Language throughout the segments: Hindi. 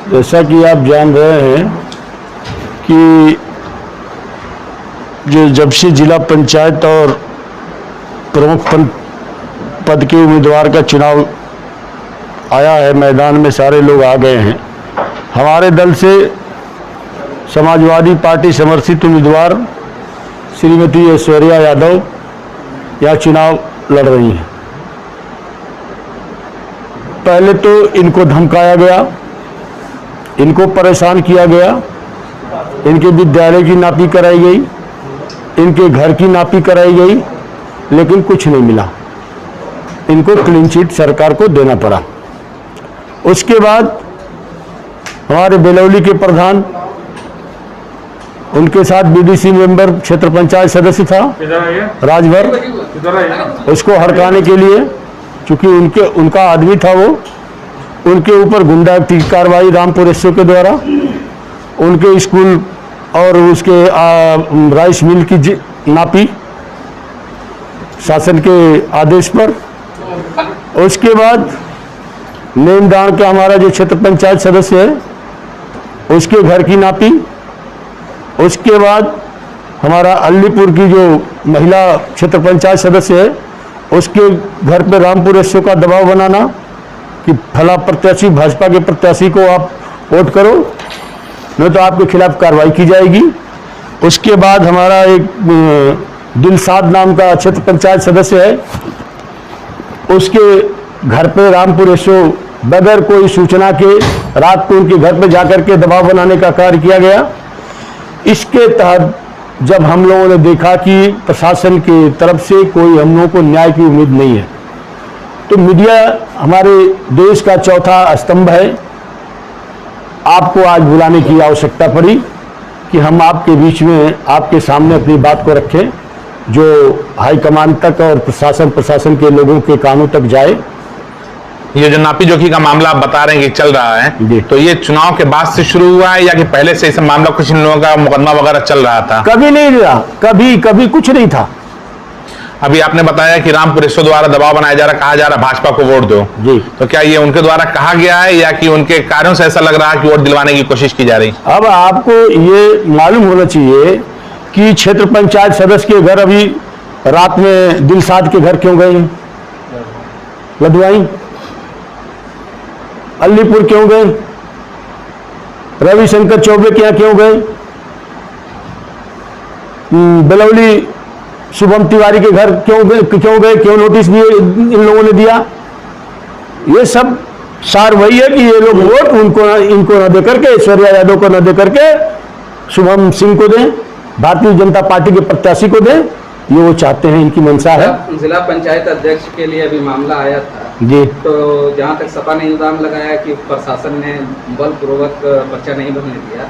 जैसा कि आप जान रहे हैं कि जो जब से जिला पंचायत और प्रमुख पद के उम्मीदवार का चुनाव आया है, मैदान में सारे लोग आ गए हैं। हमारे दल से समाजवादी पार्टी समर्थित उम्मीदवार श्रीमती ऐश्वर्या यादव यह चुनाव लड़ रही हैं। पहले तो इनको धमकाया गया, इनको परेशान किया गया, इनके विद्यालय की नापी कराई गई, इनके घर की नापी कराई गई, लेकिन कुछ नहीं मिला। इनको क्लीन चिट सरकार को देना पड़ा। उसके बाद हमारे बेलौली के प्रधान, उनके साथ बीडीसी मेंबर क्षेत्र पंचायत सदस्य था राजभर, उसको हड़काने के लिए, चूंकि उनका आदमी था वो, उनके ऊपर गुंडा की कार्रवाई रामपुर एसओ के द्वारा, उनके स्कूल और उसके राइस मिल की नापी शासन के आदेश पर। उसके बाद नेमदान का हमारा जो क्षेत्र पंचायत सदस्य है उसके घर की नापी। उसके बाद हमारा अलीपुर की जो महिला क्षेत्र पंचायत सदस्य है उसके घर पे रामपुर एसओ का दबाव बनाना कि फला प्रत्याशी भाजपा के प्रत्याशी को आप वोट करो, नहीं तो आपके खिलाफ कार्रवाई की जाएगी। उसके बाद हमारा एक दिलसाद नाम का क्षेत्र पंचायत सदस्य है, उसके घर पे रामपुर एसओ बगैर कोई सूचना के रात को उनके घर पे जाकर के दबाव बनाने का कार्य किया गया। इसके तहत जब हम लोगों ने देखा कि प्रशासन की तरफ से कोई हम लोगों को न्याय की उम्मीद नहीं है, तो मीडिया हमारे देश का चौथा स्तंभ है। आपको आज बुलाने की आवश्यकता पड़ी कि हम आपके बीच में, आपके सामने अपनी बात को रखें, जो हाईकमान तक और प्रशासन के लोगों के कानों तक जाए। ये जो नापी जोखी का मामला आप बता रहे हैं कि चल रहा है, तो ये चुनाव के बाद से शुरू हुआ है या कि पहले से इस मामला कुछ इन लोगों का मुकदमा वगैरह चल रहा था? कभी नहीं रहा, कभी कुछ नहीं था। अभी आपने बताया कि रामपुर एसओ द्वारा दबाव बनाया जा रहा, कहा जा रहा भाजपा को वोट दो जी, तो क्या ये उनके द्वारा कहा गया है या कि उनके कार्यों से ऐसा लग रहा है कि वोट दिलवाने की कोशिश की जा रही? अब आपको ये मालूम होना चाहिए कि क्षेत्र पंचायत सदस्य के घर अभी रात में दिलसाद के घर क्यों गए, लदवाई अलीपुर क्यों गए, रविशंकर चौबे के यहाँ क्यों गए, बेलौली शुभम तिवारी के घर क्यों गए, क्यों नोटिस भी इन लोगों ने दिया? ये सब सार वही है कि ये लोग वोट इनको न देकर के, ऐश्वर्या यादव को न देकर के शुभम सिंह को दें, भारतीय जनता पार्टी के प्रत्याशी को दें, ये वो चाहते हैं, इनकी मंशा है। जिला पंचायत अध्यक्ष के लिए अभी मामला आया था जी, तो जहां तक सपा ने इल्जाम लगाया कि प्रशासन ने बलपूर्वक पर्चा नहीं भरने दिया,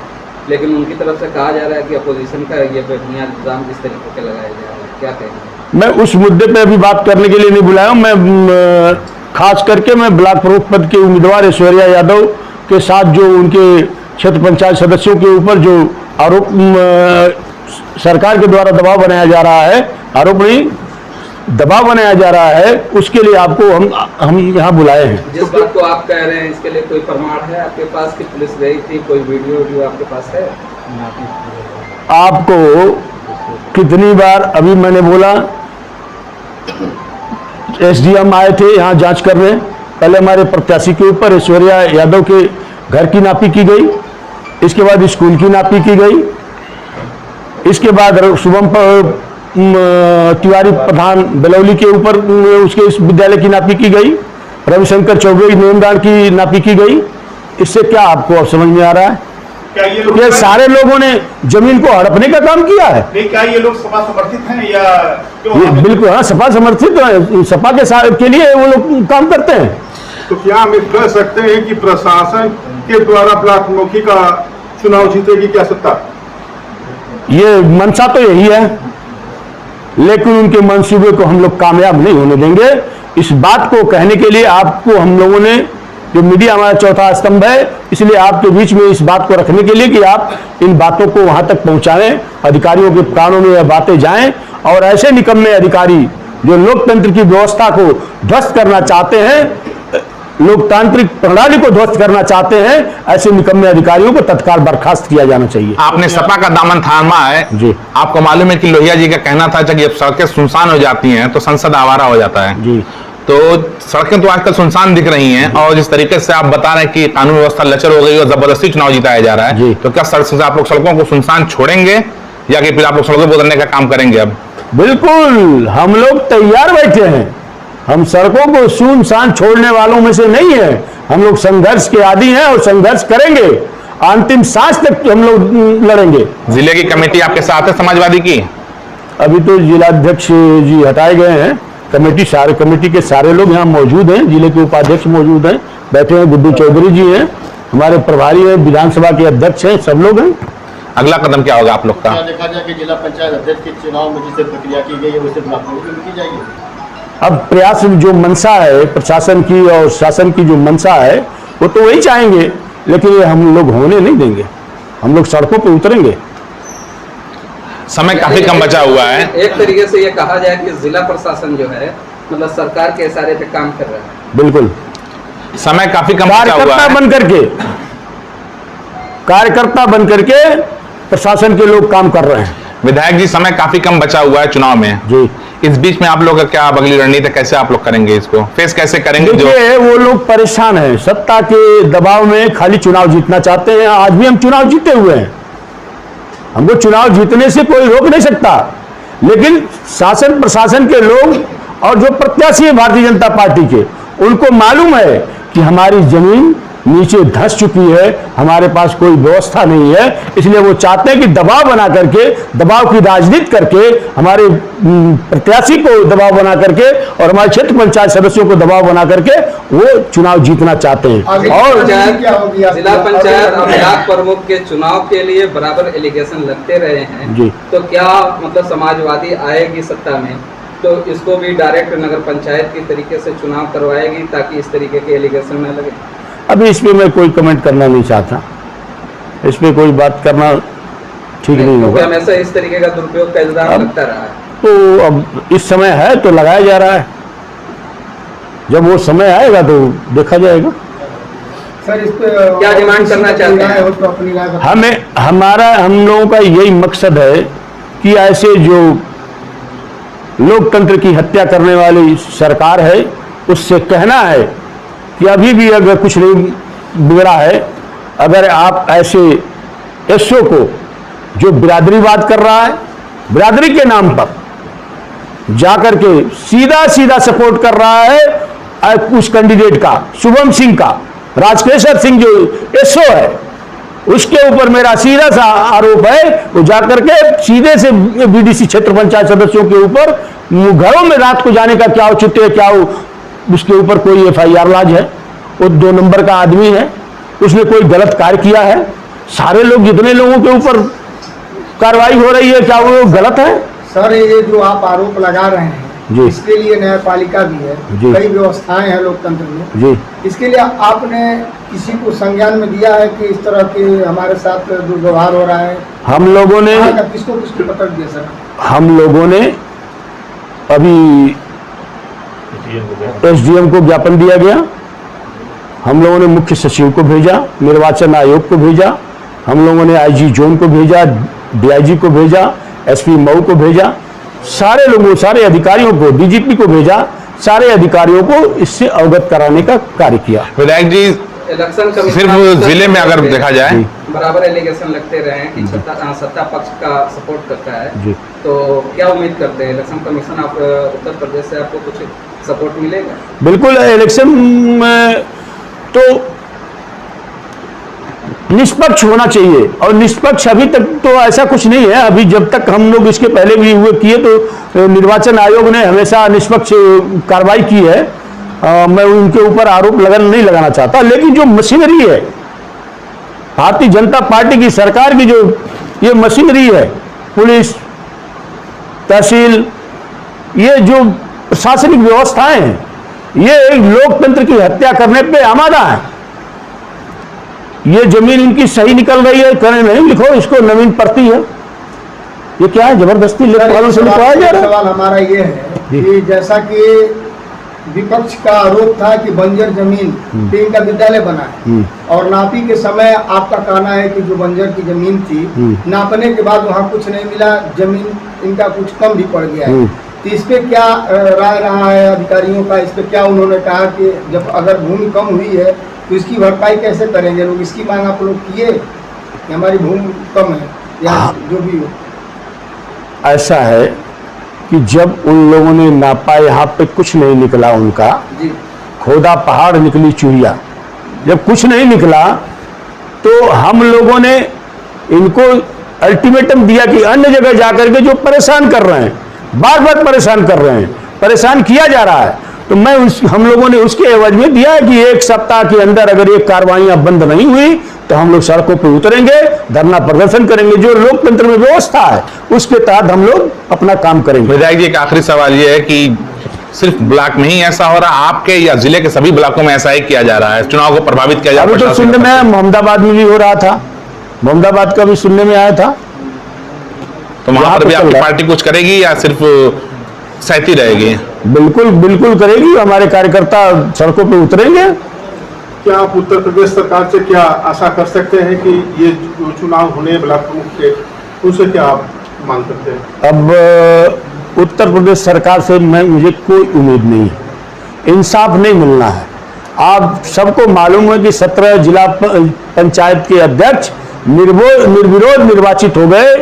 लेकिन उनकी तरफ से कहा जा रहा है कि अपोजिशन का ये बेबुनियाद इल्जाम किस तरीके के लगाया जा रहा है, क्या कहेंगे? मैं उस मुद्दे पे अभी बात करने के लिए नहीं बुलाया हूं। मैं खास करके मैं ब्लॉक प्रमुख पद के उम्मीदवार ऐश्वर्या यादव के साथ जो उनके क्षेत्र पंचायत सदस्यों के ऊपर जो आरोप सरकार के द्वारा दबाव बनाया जा रहा है, आरोप नहीं दबाव बनाया जा रहा है, उसके लिए आपको हम यहाँ बुलाए हैं। जिस बात को आप कह रहे हैं इसके लिए कोई प्रमाण है आपके पास कि पुलिस गई थी, कोई वीडियो आपके पास है? आपको कितनी बार अभी मैंने बोला, एसडीएम आए थे यहाँ जांच करने, पहले हमारे प्रत्याशी के ऊपर ऐश्वर्या यादव के घर की नापी की गई, इसके बाद स्कूल की नापी की गई, इसके बाद शुभम तिवारी प्रधान बेलौली के ऊपर उसके इस विद्यालय की नापी की गई, रविशंकर चौबे नेमदान की नापी की गई। इससे क्या आपको अब समझ में आ रहा है? क्या ये सारे लोगों ने जमीन को हड़पने का काम किया है? नहीं, क्या ये लोग सपा समर्थित हैं या बिल्कुल हाँ, सपा समर्थित है, सपा के लिए वो लोग काम करते हैं। तो क्या हम कह सकते हैं कि प्रशासन के द्वारा ब्लॉक मुखी का चुनाव जीतेगी क्या सत्ता? ये मंशा तो यही है, लेकिन उनके मंसूबे को हम लोग कामयाब नहीं होने देंगे। इस बात को कहने के लिए आपको हम लोगों ने, जो मीडिया हमारा चौथा स्तंभ है, इसलिए आपके बीच में इस बात को रखने के लिए कि आप इन बातों को वहां तक पहुंचाएं, अधिकारियों के कानों में यह बातें जाएं, और ऐसे निकम्मे अधिकारी जो लोकतंत्र की व्यवस्था को ध्वस्त करना चाहते हैं, लोकतांत्रिक प्रणाली को ध्वस्त करना चाहते हैं, ऐसे निकम्मे अधिकारियों को तत्काल बर्खास्त किया जाना चाहिए। आपने सपा का दामन थामा है जी। आपको मालूम है कि लोहिया जी का कहना था जब सड़कें सुनसान हो जाती हैं तो संसद आवारा हो जाता है। जी। तो सड़कें तो आजकल सुनसान दिख रही हैं और जिस तरीके से आप बता रहे हैं कि कानून व्यवस्था लचर हो गई और जबरदस्ती चुनाव जिताया जा रहा जी। है, तो क्या आप लोग सड़कों को सुनसान छोड़ेंगे या कि फिर आप लोग सड़कों पर उतरने का काम करेंगे? अब बिल्कुल हम लोग तैयार बैठे हैं। हम सड़कों को सुनसान छोड़ने वालों में से नहीं है। हम लोग संघर्ष के आदी हैं और संघर्ष करेंगे, अंतिम सांस तक हम लोग लड़ेंगे। जिले की कमेटी आपके साथ है समाजवादी की? अभी तो जिलाध्यक्ष जी हटाए गए हैं, कमेटी के सारे लोग यहाँ मौजूद हैं। जिले के उपाध्यक्ष मौजूद हैं, बैठे हैं। गुड्डू चौधरी जी हैं, हमारे प्रभारी हैं, विधानसभा के अध्यक्ष हैं, सब लोग हैं। अगला कदम क्या होगा आप लोग का? क्या देखा जाए कि जिला पंचायत अध्यक्ष के चुनाव में जिसे प्रक्रिया की गई है उसे ब्लॉक में की जाएगी? अब प्रयास जो मंशा है प्रशासन की और शासन की जो मंशा है वो तो वही चाहेंगे, लेकिन ये हम लोग होने नहीं देंगे। हम लोग सड़कों पे उतरेंगे। समय काफी कम बचा हुआ है। एक तरीके से ये कहा जाए कि जिला प्रशासन जो है मतलब सरकार के इशारे पे काम कर रहा है। बिल्कुल, समय काफी कम बचा हुआ है। कार्यकर्ता बन करके प्रशासन के लोग काम कर रहे हैं। विधायक जी, समय काफी कम बचा हुआ है चुनाव में जी। इस बीच में आप लोग का क्या अगली रणनीति, कैसे आप लोग करेंगे इसको, फेस कैसे करेंगे? जो देखिए, वो लोग परेशान हैं, सत्ता के दबाव में खाली चुनाव जीतना चाहते हैं। आज भी हम चुनाव जीते हुए हैं, हमको चुनाव जीतने से कोई रोक नहीं सकता, लेकिन शासन प्रशासन के लोग और जो प्रत्याशी है भारतीय जनता पार्टी के, उनको मालूम है कि हमारी जमीन नीचे धंस चुकी है, हमारे पास कोई व्यवस्था नहीं है। इसलिए वो चाहते हैं कि दबाव बना करके, दबाव की राजनीति करके, हमारे प्रत्याशी को दबाव बना करके और हमारे क्षेत्र पंचायत सदस्यों को दबाव बना करके वो चुनाव जीतना चाहते हैं। और जिला पंचायत ब्लॉक प्रमुख के चुनाव के लिए बराबर एलिगेशन लगते रहे हैं जी। तो क्या मतलब समाजवादी आएगी सत्ता में तो इसको भी डायरेक्ट नगर पंचायत की तरीके से चुनाव करवाएगी ताकि इस तरीके के एलिगेशन न लगे? अभी इस पे मैं कोई कमेंट करना नहीं चाहता, इस पे कोई बात करना ठीक नहीं होगा। हमेशा इस तरीके का दुरुपयोग का इल्जाम लगता रहा है, तो अब इस समय है तो लगाया जा रहा है, जब वो समय आएगा तो देखा जाएगा। सर, इस पे क्या डिमांड करना चाहते हैं? तो अपनी राय हम लोगों का यही मकसद है कि ऐसे जो लोकतंत्र की हत्या करने वाली सरकार है उससे कहना है कि अभी भी अगर कुछ नहीं बिगड़ा है, अगर आप ऐसे एसओ को जो बिरादरीवाद कर रहा है, बिरादरी के नाम पर जाकर के सीधा सीधा सपोर्ट कर रहा है उस कैंडिडेट का, शुभम सिंह का, राजकेशर सिंह जो एसओ है, उसके ऊपर मेरा सीधा सा आरोप है। वो जाकर के सीधे से बीडीसी क्षेत्र पंचायत सदस्यों के ऊपर घरों में रात को जाने का क्या औचित्य है, क्या उसके ऊपर कोई एफआईआर लाज है? वो 2 नंबर का आदमी है, उसने कोई गलत कार्य किया है? सारे लोग, जितने लोगों के ऊपर कार्रवाई हो रही है, क्या वो गलत है? सर, ये जो आप आरोप लगा रहे हैं जी। इसके लिए न्यायपालिका भी है, कई व्यवस्थाएं हैं लोकतंत्र में जी। इसके लिए आपने किसी को संज्ञान में दिया है कि इस तरह के हमारे साथ दुर्व्यवहार हो रहा है? हम लोगों ने किसको पकड़ दिया सर? हम लोगों ने अभी एसडीएम को ज्ञापन दिया गया, हम लोगों ने मुख्य सचिव को भेजा, निर्वाचन आयोग को भेजा, हम लोगों ने आईजी जोन को भेजा, डीआईजी को भेजा, एसपी मऊ को भेजा, सारे लोगों, सारे अधिकारियों को, डीजीपी को भेजा, सारे अधिकारियों को इससे अवगत कराने का कार्य किया। विधायक जी, इलेक्शन सिर्फ जिले में अगर देखा जाए बराबर एलिगेशन लगते रहे हैं कि सत्ता पक्ष का सपोर्ट करता है जी। तो क्या उम्मीद करते हैं इलेक्शन कमीशन आप उत्तर प्रदेश से आपको कुछ सपोर्ट मिलेगा? बिल्कुल, इलेक्शन में तो निष्पक्ष होना चाहिए और निष्पक्ष अभी तक तो ऐसा कुछ नहीं है। अभी जब तक हम लोग इसके पहले भी हुए किए तो निर्वाचन आयोग ने हमेशा निष्पक्ष कार्रवाई की है। मैं उनके ऊपर आरोप नहीं लगाना चाहता, लेकिन जो मशीनरी है भारतीय जनता पार्टी की सरकार की, जो ये मशीनरी है, पुलिस, तहसील, ये जो प्रशासनिक व्यवस्थाएं हैं, ये लोकतंत्र की हत्या करने पे आमादा है। ये जमीन इनकी सही निकल रही है, करें नहीं, लिखो इसको नवीन पड़ती है, ये क्या है? जबरदस्ती लेखपालों से लिखवाया जा रहा है। सवाल हमारा ये है कि जैसा कि विपक्ष का आरोप था कि बंजर जमीन पे इनका विद्यालय बना है और नापी के समय आपका कहना है कि जो बंजर की जमीन थी नापने के बाद वहाँ कुछ नहीं मिला, जमीन इनका कुछ कम भी पड़ गया है। तो इस पे क्या राय रहा है अधिकारियों का? इस पे क्या उन्होंने कहा कि जब अगर भूमि कम हुई है तो इसकी भरपाई कैसे करेंगे लोग? इसकी मांग आप लोग किए कि हमारी भूमि कम है या जो भी हो? ऐसा है कि जब उन लोगों ने नापा, यहाँ पे कुछ नहीं निकला उनका, खोदा पहाड़ निकली चूहिया। जब कुछ नहीं निकला तो हम लोगों ने इनको अल्टीमेटम दिया कि अन्य जगह जाकर के जो परेशान कर रहे हैं, बार बार परेशान कर रहे हैं, परेशान किया जा रहा है, तो हम लोगों ने उसके एवज में दिया है कि 1 सप्ताह के अंदर अगर ये कार्रवाइयां बंद नहीं हुई तो हम लोग सड़कों पर उतरेंगे, धरना प्रदर्शन करेंगे। जो लोकतंत्र में व्यवस्था है उसके तहत हम लोग अपना काम करेंगे। विधायक जी, एक आखिरी सवाल ये है कि सिर्फ ब्लॉक में ही ऐसा हो रहा, आपके या जिले के सभी ब्लॉकों में ऐसा ही किया जा रहा है, चुनाव को प्रभावित किया जा रहा है? अभी तो सुनने में आया मोहम्मदाबाद में भी हो रहा था, मोहम्मदाबाद का भी सुनने में आया था। तो वहां पर भी आपकी पार्टी कुछ करेगी या सिर्फ सहती रहेगी? बिल्कुल बिल्कुल करेगी, हमारे कार्यकर्ता सड़कों पे उतरेंगे। क्या आप उत्तर प्रदेश सरकार से क्या आशा कर सकते हैं कि ये जो चुनाव होने ब्लॉक प्रमुख के, उनसे क्या आप मांग करते हैं? अब उत्तर प्रदेश सरकार से मुझे कोई उम्मीद नहीं है, इंसाफ नहीं मिलना है। आप सबको मालूम है कि 17 जिला पंचायत के अध्यक्ष निर्विरोध निर्वाचित हो गए।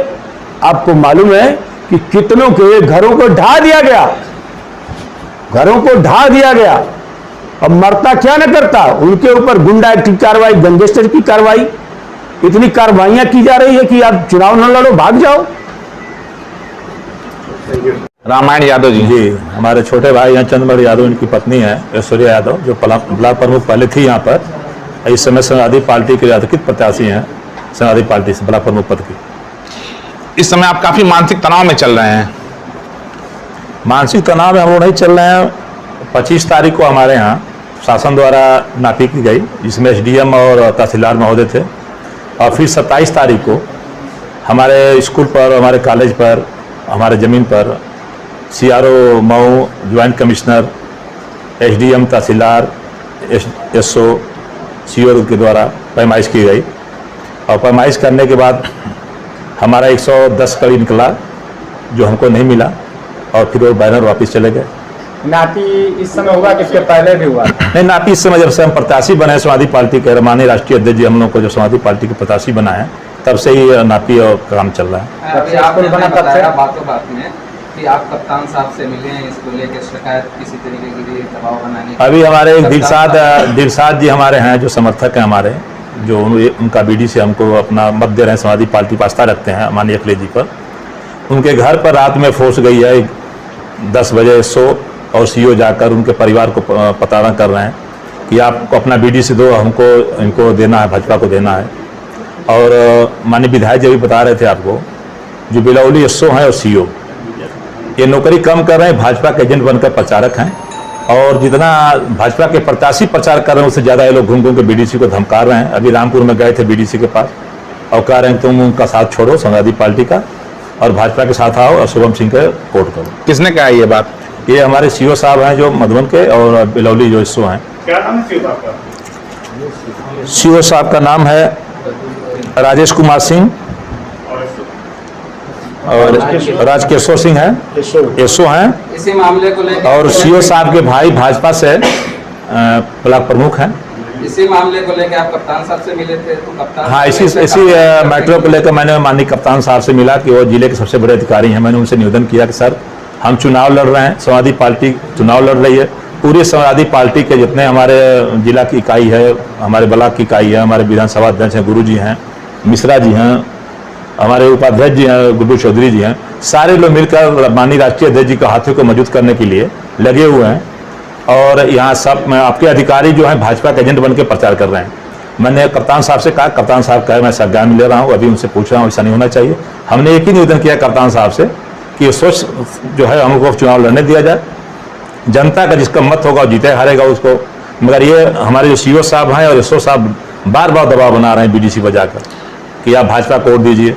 आपको मालूम है कि कितनों के घरों को ढा दिया गया, घरों को ढा दिया गया। अब मरता क्या न करता, उनके ऊपर गुंडा एक्ट की कार्रवाई, गैंगस्टर की कार्रवाई, इतनी कार्रवाइयां की जा रही है कि आप चुनाव न लड़ो, भाग जाओ। रामायण यादव जी, हमारे छोटे भाई हैं चंद्रमण यादव, इनकी पत्नी है ऐश्वर्या यादव, जो ब्लॉक प्रमुख पहले थी यहाँ पर, इस समय समाजवादी पार्टी के अधिकृत प्रत्याशी हैं, समाजवादी पार्टी से ब्लॉक प्रमुख पद की। इस समय आप काफी मानसिक तनाव में चल रहे हैं। मानसिक तनाव में हम लोग नहीं चल रहे हैं। 25 तारीख को हमारे यहाँ शासन द्वारा नापी की गई, जिसमें SDM और तहसीलदार महोदय थे, और फिर 27 तारीख को हमारे स्कूल पर, हमारे कॉलेज पर, हमारे ज़मीन पर CRO Mau, joint commissioner, SDM, तहसीलदार, SO, CO के द्वारा पैमाइश की गई। और पैमाइश करने के बाद हमारा 110 कड़ी निकला, जो हमको नहीं मिला, और फिर वो बैनर वापस चले गए। नापी इस समय हुआ कि इसके पहले भी हुआ? नहीं, नापी इस समय जब से हम प्रत्याशी बने समाजवादी पार्टी के, माननीय राष्ट्रीय अध्यक्ष जी हम लोग को जब समाजवादी पार्टी के प्रत्याशी बना है, तब से ही नापी और काम चल रहा है। अभी आपने बताया बातों बात में कि आप कप्तान साहब से मिले हैं, इसको लेकर शिकायत किसी तरीके की दबाव बनाने? अभी हमारे एक दिलसाद जी हमारे हैं, जो समर्थक हैं हमारे, जो उनका BD से हमको अपना मत दे रहे हैं, समाजवादी पार्टी पर आस्था रखते हैं माननीय अखिलेश जी पर। उनके घर पर रात में फोर्स गई है 10 बजे SO और CO जाकर उनके परिवार को पता कर रहे हैं कि आपको अपना BD से दो, हमको इनको देना है, भाजपा को देना है। और माननीय विधायक जी भी बता रहे थे आपको, जो बिलौली SO हैं और CO ये नौकरी कम कर रहे हैं, भाजपा के एजेंट बनकर प्रचारक हैं, और जितना भाजपा के प्रत्याशी प्रचार कर रहे हैं उससे ज़्यादा ये लोग घूम घूम के BDC को धमका रहे हैं। अभी रामपुर में गए थे BDC के पास और कह रहे हैं तुम उनका साथ छोड़ो समाजवादी पार्टी का और भाजपा के साथ आओ और शुभम सिंह के वोट करो। किसने कहा ये बात? ये हमारे CO साहब हैं जो मधुबन के, और बिलौली जो SO हैं। क्या नाम है CO साहब का? CO साहब का नाम है राजेश कुमार सिंह, और राजकेश्वर सिंह हैं, SO हैं, इसी मामले को लेकर, और CO साहब के भाई भाजपा से ब्लॉक प्रमुख हैं। इसी मामले को लेकर आप कप्तान साहब से मिले थे? तो कप्तान, हाँ, इसी मैटर को लेकर मैंने माननीय कप्तान साहब से मिला कि वो जिले के सबसे बड़े अधिकारी हैं। मैंने उनसे निवेदन किया कि सर हम चुनाव लड़ रहे हैं, समाजवादी पार्टी चुनाव लड़ रही है, पूरी समाजवादी पार्टी के जितने हमारे जिला की इकाई है, हमारे ब्लॉक की इकाई है, हमारे विधानसभा अध्यक्ष हैं गुरु जी हैं, मिश्रा जी हैं, हमारे उपाध्यक्ष जी हैं गुड्डू चौधरी जी हैं, सारे लोग मिलकर माननीय राष्ट्रीय अध्यक्ष जी के हाथों को मजबूत करने के लिए लगे हुए हैं। और यहाँ सब आपके अधिकारी जो हैं भाजपा के एजेंट बन के प्रचार कर रहे हैं। मैंने कप्तान साहब से कहा, कप्तान साहब कहे मैं संज्ञान ले रहा हूँ, अभी उनसे पूछ रहा हूँ, ऐसा नहीं होना चाहिए। हमने एक ही निवेदन किया कप्तान साहब से कि सोच जो है हमको चुनाव लड़ने दिया जाए, जनता का जिसका मत होगा जीते हारेगा उसको। मगर ये हमारे जो CO साहब हैं और SO साहब बार बार दबाव बना रहे हैं BDC पर जाकर कि आप भाजपा को वोट दीजिए,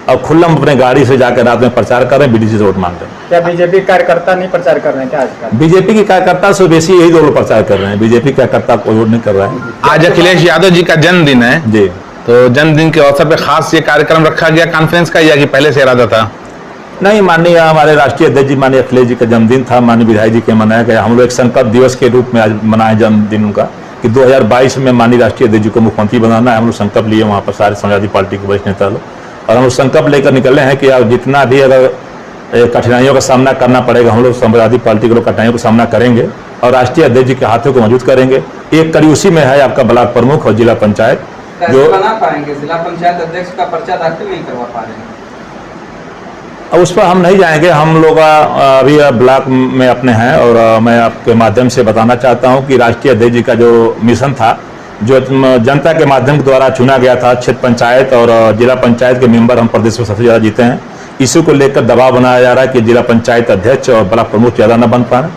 और खुल्लम अपने गाड़ी से जाकर रात में प्रचार कर रहे हैं, बीडीसी से वोट मांग रहे हैं। क्या बीजेपी कार्यकर्ता नहीं प्रचार कर रहे हैं क्या आजकल? बीजेपी के कार्यकर्ता से बेसी यही दो लोग प्रचार कर रहे हैं, बीजेपी कार्यकर्ता कोई वोट नहीं कर रहा है। आज अखिलेश यादव जी का जन्मदिन है जी, तो जन्मदिन के अवसर पे खास ये कार्यक्रम रखा गया कॉन्फ्रेंस का, या कि पहले से इरादा था? नहीं, माननीय हमारे राष्ट्रीय अध्यक्ष जी माननीय अखिलेश जी का जन्मदिन था, माननीय विधायक जी के मनाया गया। हम लोग एक संकल्प दिवस के रूप में आज मनाए जन्मदिन उनका कि 2022 में माननीय राष्ट्रीय अध्यक्ष जी को मुख्यमंत्री बनाना है। हम लोग संकल्प लिए वहाँ पर सारे समाजवादी पार्टी के वरिष्ठ नेता लोग, और हम लोग संकल्प लेकर निकले हैं कि अब जितना भी अगर कठिनाइयों का सामना करना पड़ेगा, हम लोग समाजवादी पार्टी के लोग कठिनाइयों का सामना करेंगे और राष्ट्रीय अध्यक्ष जी के हाथों को मजबूत करेंगे। एक कड़ी उसी में है आपका ब्लॉक प्रमुख और जिला पंचायत कैसे बना पाएंगे? जिला पंचायत अध्यक्ष का पर्चा दाखिल नहीं करवा पा रहे हैं। अब उस पर हम नहीं जाएंगे। हम लोग अभी ब्लॉक में अपने हैं और मैं आपके माध्यम से बताना चाहता हूं कि राष्ट्रीय अध्यक्ष जी का जो मिशन था, जो जनता के माध्यम के द्वारा चुना गया था, क्षेत्र पंचायत और जिला पंचायत के मेंबर हम प्रदेश में सबसे ज़्यादा जीते हैं। इसी को लेकर दबाव बनाया जा रहा है कि जिला पंचायत अध्यक्ष और ब्लॉक प्रमुख ज़्यादा न बन पाए,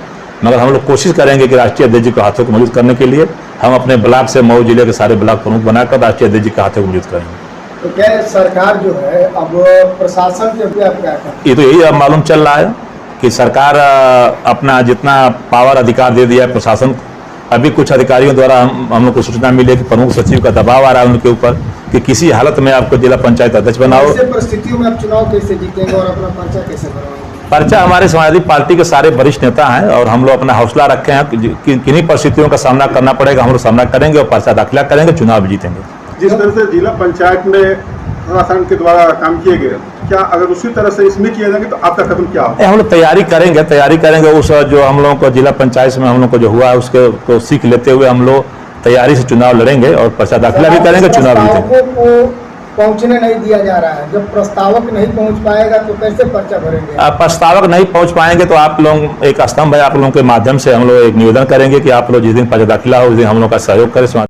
मगर हम लोग कोशिश करेंगे कि राष्ट्रीय अध्यक्ष जी के हाथों को मजबूत करने के लिए हम अपने ब्लॉक से मऊ जिले के सारे ब्लॉक प्रमुख बनाकर राष्ट्रीय अध्यक्ष जी के हाथों को मजबूत करेंगे। तो क्या सरकार जो है अब प्रशासन के ऊपर आप क्या कहें? ये तो यही अब मालूम चल रहा है कि सरकार अपना जितना पावर अधिकार दे दिया है प्रशासन को। अभी कुछ अधिकारियों द्वारा हम लोग को सूचना मिली कि प्रमुख सचिव का दबाव आ रहा है उनके ऊपर कि किसी हालत में आपको जिला पंचायत अध्यक्ष बनाओ। ऐसे परिस्थितियों में आप चुनाव कैसे जीतेंगे और अपना पर्चा कैसे भरवाएंगे? पर्चा हमारे समाजवादी पार्टी के सारे वरिष्ठ नेता हैं और हम लोग अपना हौसला रखे हैं कि किन्हीं परिस्थितियों का सामना करना पड़ेगा, हम लोग सामना करेंगे और पर्चा दाखिला करेंगे, चुनाव भी जीतेंगे। जिस तरह से जिला पंचायत में प्रशासन के द्वारा काम किए गए, क्या अगर उसी तरह से इसमें किया जाएगा तो आपका कदम क्या होगा? हम लोग तैयारी करेंगे उस जो हम लोगों को जिला पंचायत में हम लोग को जो हुआ है उसके को सीख लेते हुए हम लोग तैयारी से चुनाव लड़ेंगे और पर्चा दाखिला भी करेंगे, चुनाव भी जीतेंगे। को पहुंचने नहीं दिया जा रहा है, जब प्रस्तावक नहीं पहुंच पाएगा तो कैसे पर्चा भरेंगे? आप प्रस्तावक नहीं पहुंच पाएंगे तो आप लोग एक स्तंभ है, आप लोगों के माध्यम से हम लोग एक निवेदन करेंगे कि आप लोग जिस दिन पर्चा दाखिला हो उस दिन हम लोग का सहयोग करें।